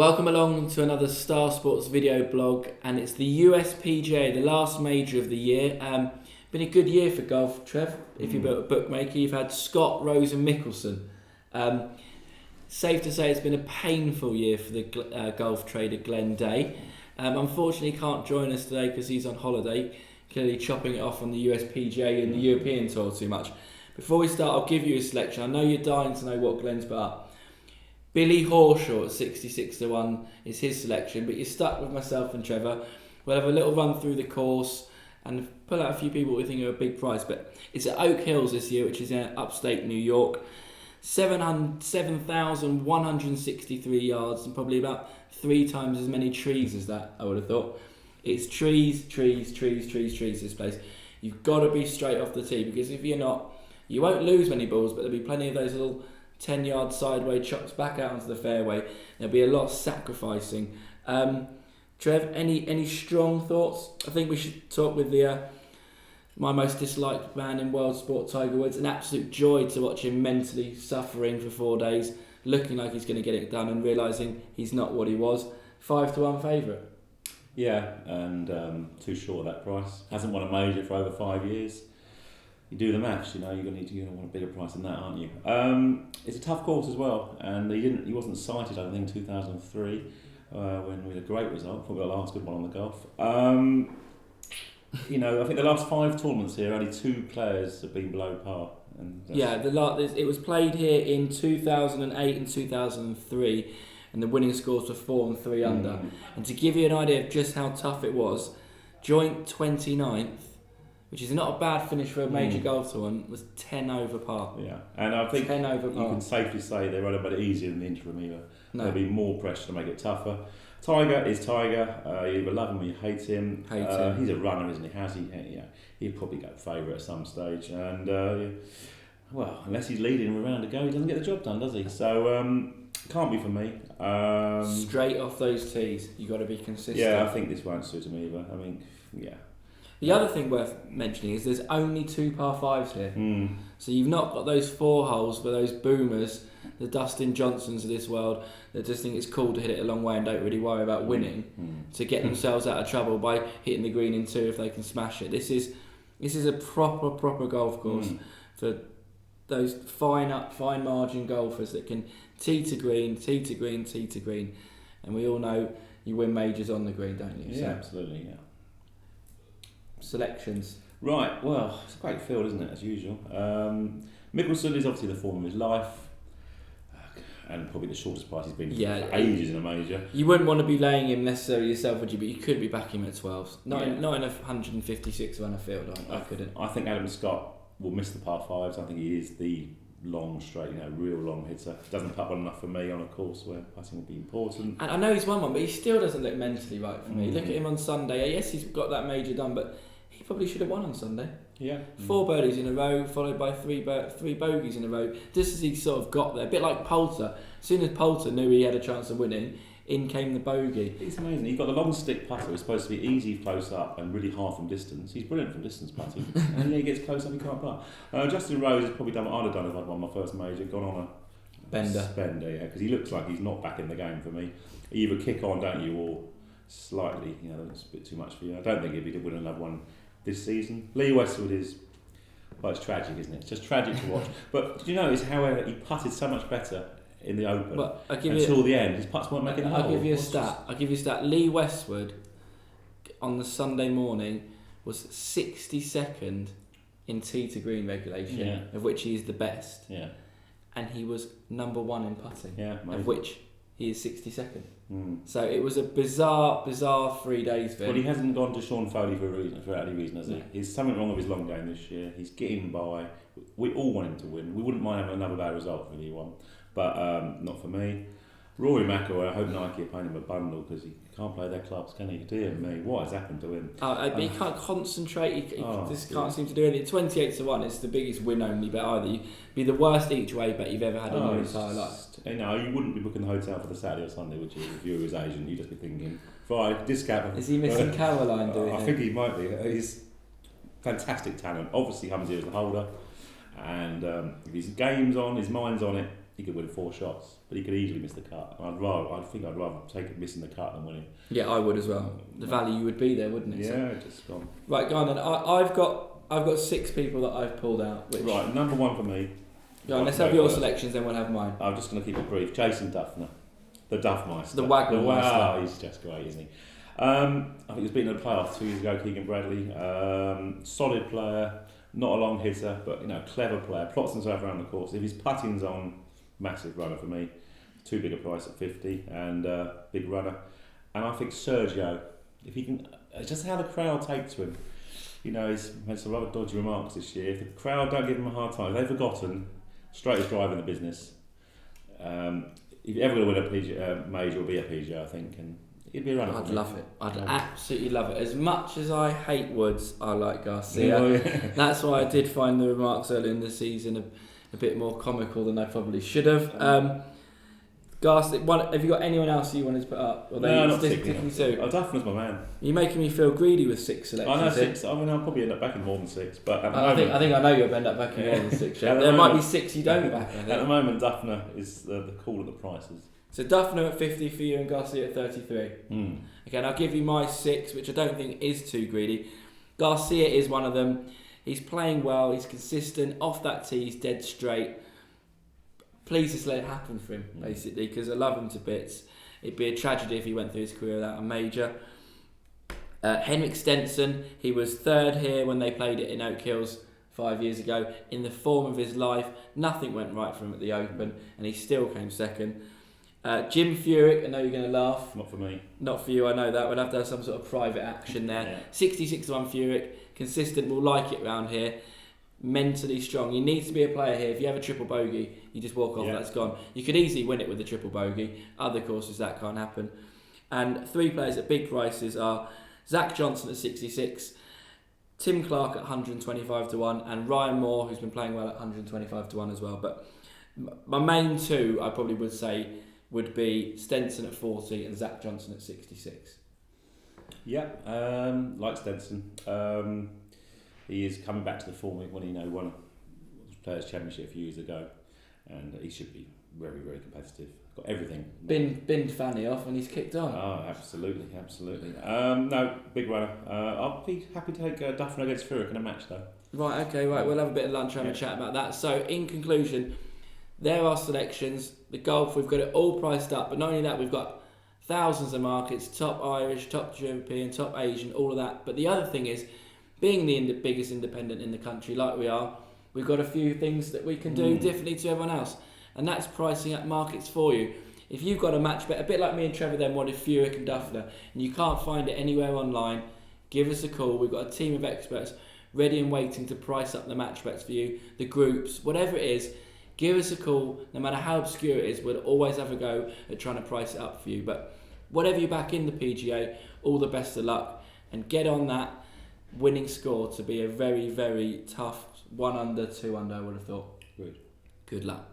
Welcome along to another Star Sports video blog, and it's the US PGA, the last major of the year. Been a good year for golf, Trev. If you're a bookmaker, you've had Scott, Rose and Mickelson. Safe to say it's been a painful year for the golf trader Glenn Day. Unfortunately, he can't join us today because he's on holiday, clearly chopping it off on the US PGA and the European Tour too much. Before we start, I'll give you a selection. I know you're dying to know what Glenn's put up. Billy Horshaw at 66-1 is his selection, but you're stuck with myself and Trevor. We'll have a little run through the course and pull out a few people we think are a big price. But it's at Oak Hills this year, which is in upstate New York. 7,163 yards and probably about 3 times as many trees as that, I would have thought. It's trees, this place. You've got to be straight off the tee, because if you're not, you won't lose many balls, but there'll be plenty of those little 10-yard sideways chops back out onto the fairway. There'll be a lot of sacrificing. Trev, any strong thoughts? I think we should talk with my most disliked man in world sport, Tiger Woods. An absolute joy to watch him mentally suffering for 4 days, looking like he's going to get it done and realising he's not what he was. 5-1 favourite. Yeah, and too short of that price. Hasn't won a major for over 5 years. You do the maths, you're going to want a bigger price than that, aren't you? It's a tough course as well, and he wasn't cited, I think, in 2003 when we had a great result, probably the last good one on the golf. I think the last 5 tournaments here, only 2 players have been below par. It was played here in 2008 and 2003, and the winning scores were 4 and 3 under. And to give you an idea of just how tough it was, joint 29th, which is not a bad finish for a major golf tournament, was 10 over par. Yeah, and I think 10 over par. You can safely say they won't have made it easier in the interim either. No. There'll be more pressure to make it tougher. Tiger is Tiger. You either love him or you hate him. He's a runner, isn't he? He'll probably go favourite at some stage. And, unless he's leading with a round to go, he doesn't get the job done, does he? So, can't be for me. Straight off those tees, you've got to be consistent. Yeah, I think this won't suit him either. The other thing worth mentioning is there's only 2 par 5s here. So you've not got those 4 holes for those boomers, the Dustin Johnsons of this world, that just think it's cool to hit it a long way and don't really worry about winning, to get themselves out of trouble by hitting the green in 2 if they can smash it. This is a proper golf course for those fine margin golfers that can tee to green. And we all know you win majors on the green, don't you? Yeah, absolutely, yeah. Selections. Right, well, it's a great field, isn't it, as usual. Mickelson is obviously the form of his life, and probably the shortest price he's been for ages in a major. You wouldn't want to be laying him necessarily yourself, would you? But you could be backing him at 12s. Not in a 156 run a field. I couldn't. I think Adam Scott will miss the par 5s. I think he is the long straight, real long hitter. Doesn't putt well enough for me on a course where putting will be important. And I know he's won one, but he still doesn't look mentally right for me. Look at him on Sunday. Yes, he's got that major done, but he probably should have won on Sunday. Yeah. 4 birdies in a row, followed by 3 bogeys in a row. Just as he sort of got there, a bit like Poulter. As soon as Poulter knew he had a chance of winning, in came the bogey. It's amazing. You've got the long stick putter. It's supposed to be easy close up and really hard from distance. He's brilliant from distance putting, and then he gets close up, he can't putt. Justin Rose has probably done what I'd have done if I'd won my first major, gone on a bender, because he looks like he's not back in the game for me. You either kick on, don't you, or slightly, that's a bit too much for you. I don't think he'd be winning another one this season. Lee Westwood is, it's tragic, isn't it? It's just tragic to watch. But did you notice, however, he putted so much better in the Open until the end? His putts weren't making the hole. I'll give you a stat. Lee Westwood on the Sunday morning was 62nd in tee to green regulation, of which he is the best. Yeah. And he was number 1 in putting, of which he is 62nd. So it was a bizarre 3 days for him. Well, he hasn't gone to Sean Foley for any reason, has he? No. There's something wrong with his long game this year. He's getting by. We all want him to win. We wouldn't mind having another bad result if he won, but not for me. Rory McIlroy, I hope Nike are paying him a bundle because he can't play their clubs, can he? Dear me, what has happened to him? He can't concentrate. He just can't seem to do anything. 28-1, it's the biggest win-only bet either. You'd be the worst each way bet you've ever had in your entire life. You wouldn't be booking the hotel for the Saturday or Sunday, would you? If you were his agent, you'd just be thinking, right, discount. Is he missing Caroline doing it? I think he might be. He's fantastic talent. Obviously comes here as a holder, and if his game's on, his mind's on it, he could win 4 shots, but he could easily miss the cut. And I think I'd rather take it missing the cut than winning. Yeah, I would as well. The value would be there, wouldn't it? Yeah, just gone. Right, go on then. I've got 6 people that I've pulled out. Which, right, number 1 for me. Go on, let's have your selections, then we'll have mine. I'm just going to keep it brief. Jason Duffner, the Duffmeister. The Wagner Meister. Wow, he's just great, isn't he? I think he was beaten in the playoffs 2 years ago, Keegan Bradley. Solid player, not a long hitter, but clever player. Plots himself around the course. If his putting's on, massive runner for me. Too big a price at 50, and big runner. And I think Sergio, if he can, it's just how the crowd take to him. He's made some rather dodgy remarks this year. If the crowd don't give him a hard time, if they've forgotten, straightest drive in the business. If you're ever going to win a PGA, major, will be a PGA, I think, and he'd be a runner. I'd love it. I'd absolutely love it. As much as I hate Woods, I like Garcia. That's why I did find the remarks early in the season a bit more comical than I probably should have. Garcia, have you got anyone else you wanted to put up? Or no, not sticking to? Duffner's my man. You're making me feel greedy with 6 selections. I know 6. I mean, I'll probably end up backing more than 6, but at the I moment, think I know you'll end up backing more than 6. There might be 6 you don't back. At the moment, Duffner is the call of the prices. So Duffner at 50 for you and Garcia at 33. Okay, and I'll give you my 6, which I don't think is too greedy. Garcia is one of them. He's playing well. He's consistent. Off that tee, he's dead straight. Please just let it happen for him, basically, because I love him to bits. It'd be a tragedy if he went through his career without a major. Henrik Stenson, he was 3rd here when they played it in Oak Hills 5 years ago. In the form of his life, nothing went right for him at the Open, and he still came 2nd. Jim Furyk, I know you're going to laugh. Not for me. Not for you, I know that. We'll have to have some sort of private action there. Yeah. 66-1 Furyk, consistent, we'll like it round here. Mentally strong. You need to be a player here. If you have a triple bogey, you just walk off, that's gone. You could easily win it with a triple bogey. Other courses that can't happen. And 3 players at big prices are Zach Johnson at 66, Tim Clark at 125 to 1, and Ryan Moore, who's been playing well, at 125 to 1 as well. But my main 2, I probably would say, would be Stenson at 40 and Zach Johnson at 66. Yeah, like Stenson. He is coming back to the form when he won a Players' Championship a few years ago, and he should be very, very competitive. Got everything. Binned Fanny off and he's kicked on. Oh, absolutely. No, big runner. I'll be happy to take Duffner against Furyk in a match, though. Right, okay, right. We'll have a bit of lunch and have a chat about that. So, in conclusion, there are selections. The golf, we've got it all priced up, but not only that, we've got thousands of markets, top Irish, top European, top Asian, all of that. But the other thing is, being the biggest independent in the country, like we are, we've got a few things that we can do differently to everyone else. And that's pricing up markets for you. If you've got a match bet, a bit like me and Trevor then wanted Furyk and Duffner, and you can't find it anywhere online, give us a call. We've got a team of experts ready and waiting to price up the match bets for you, the groups, whatever it is. Give us a call. No matter how obscure it is, we'll always have a go at trying to price it up for you. But whatever you back in the PGA, all the best of luck, and get on that winning score to be a very, very tough 1 under, 2 under, I would have thought. Good. Good luck.